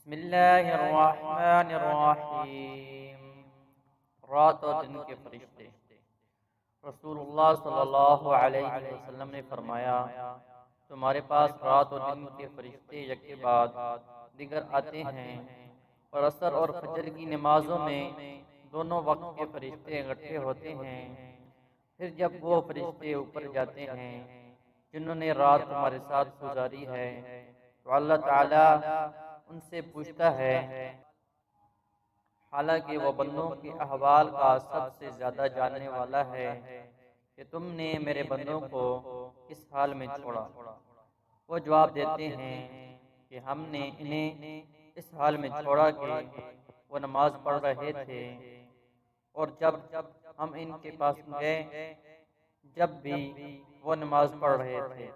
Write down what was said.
بسم اللہ الرحمن الرحیم۔ رات اور دن کے فرشتے۔ رسول اللہ صلی اللہ علیہ وسلم نے فرمایا، تمہارے پاس رات اور دن کے فرشتے یک کے بعد دیگر آتے ہیں، اور عصر اور فجر کی نمازوں میں دونوں وقت کے فرشتے اکٹھے ہوتے ہیں۔ پھر جب وہ فرشتے اوپر جاتے ہیں جنہوں نے رات تمہارے ساتھ گزاری ہے، تو اللہ تعالیٰ ان سے پوچھتا ہے، حالانکہ وہ بندوں کے احوال کا سب سے زیادہ جاننے والا ہے، کہ تم نے میرے بندوں کو کس حال میں چھوڑا؟ وہ جواب دیتے ہیں کہ ہم نے انہیں اس حال میں چھوڑا کہ وہ نماز پڑھ رہے تھے، اور جب ہم ان کے پاس گئے جب بھی وہ نماز پڑھ رہے تھے۔